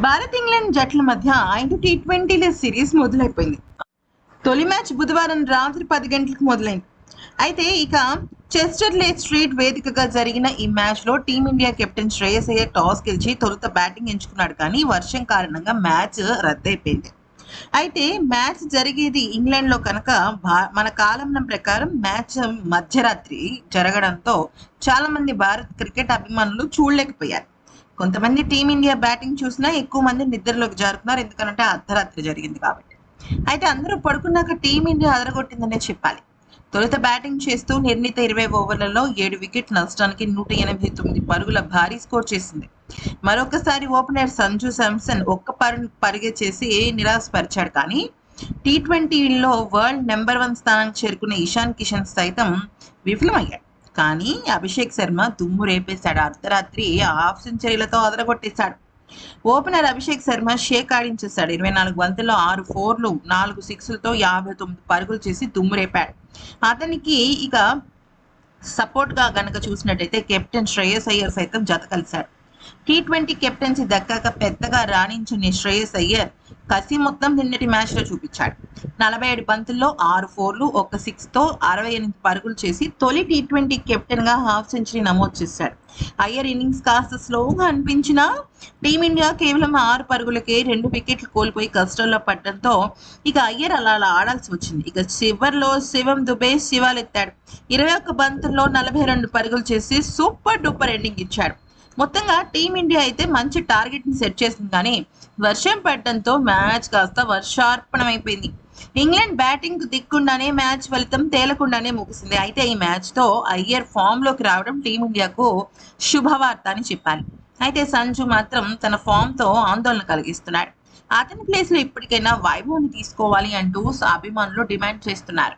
Bharat England జట్ల మధ్య 5 టీ20ల series మొదలైపోయింది. తొలి మ్యాచ్ బుధవారం రాత్రి 10 గంటలకు మొదలైంది. అయితే ఇక చెస్టర్లే స్ట్రీట్ వేదికగా జరిగిన ఈ మ్యాచ్లో team India captain Shreyas Iyer toss గెలిచి తొలుత బ్యాటింగ్ ఎంచుకున్నాడు. కానీ వర్షం కారణంగా మ్యాచ్ రద్దయిపోయింది. అయితే మ్యాచ్ జరిగేది ఇంగ్లాండ్లో కనుక మన కాలమానం ప్రకారం మ్యాచ్ మధ్యరాత్రి జరగడంతో చాలా మంది భారత్ క్రికెట్ అభిమానులు చూడలేకపోయారు. కొంతమంది టీమిండియా బ్యాటింగ్ చూసినా ఎక్కువ మంది నిద్రలోకి జారుకున్నారు. ఎందుకంటే అర్ధరాత్రి జరిగింది కాబట్టి. అయితే అందరూ పడుకున్నాక టీమిండియా అదరగొట్టిందనే చెప్పాలి. తొలుత బ్యాటింగ్ చేస్తూ నిర్ణీత 20 ఓవర్లలో 7 వికెట్ నష్టానికి 189 పరుగుల భారీ స్కోర్ చేసింది. మరొకసారి ఓపెనర్ సంజు శాంసన్ ఒక్క పరిగె చేసి నిరాశపరిచాడు. కానీ టీ20లో వరల్డ్ నెంబర్ 1 స్థానానికి చేరుకున్న ఇషాన్ కిషన్ సైతం విఫలమయ్యాడు. కానీ అభిషేక్ శర్మ దుమ్ము రేపేశాడు. అర్ధరాత్రి హాఫ్ సెంచరీలతో అదరగొట్టేశాడు. ఓపెనర్ అభిషేక్ శర్మ షేక్ ఆడించేశాడు. 24 బంతుల్లో 6 4లు 4 6లతో 59 పరుగులు చేసి దుమ్ము రేపాడు. అతనికి ఇక సపోర్ట్గా గనక చూసినట్టయితే కెప్టెన్ శ్రేయస్ అయ్యర్ సైతం జత కలిశాడు. టీ20 కెప్టెన్సీ దక్కాక పెద్దగా రాణించిన శ్రేయస్ అయ్యర్ కసి మొత్తం నిన్నటి మ్యాచ్లో చూపించాడు. 47 బంతుల్లో 6 4లు 1 6తో 68 పరుగులు చేసి తొలి టీ20 కెప్టెన్గా హాఫ్ సెంచరీ నమోదు చేశాడు. అయ్యర్ ఇన్నింగ్స్ కాస్త స్లోగా అనిపించినా టీమిండియా కేవలం 6 పరుగులకే 2 వికెట్లు కోల్పోయి కష్టాల్లో పడడంతో ఇక అయ్యర్ అలా ఆడాల్సి వచ్చింది. ఇక చివర్లో శివం దుబే శివాలెత్తాడు. 21 బంతుల్లో 42 పరుగులు చేసి సూపర్ డూపర్ ఎండింగ్ ఇచ్చాడు. మొత్తంగా టీమిండియా అయితే మంచి టార్గెట్ని సెట్ చేసింది. కానీ వర్షం పడటంతో మ్యాచ్ కాస్త వర్షార్పణమైపోయింది. ఇంగ్లాండ్ బ్యాటింగ్ దిక్కుండానే మ్యాచ్ ఫలితం తేలకుండానే ముగిసింది. అయితే ఈ మ్యాచ్తో అయ్యర్ ఫామ్లోకి రావడం టీమిండియాకు శుభవార్త అని చెప్పాలి. అయితే సంజు మాత్రం తన ఫామ్తో ఆందోళన కలిగిస్తున్నాడు. అతని ప్లేస్లో ఇప్పటికైనా వైభవ్ని తీసుకోవాలి అంటూ అభిమానులు డిమాండ్ చేస్తున్నారు.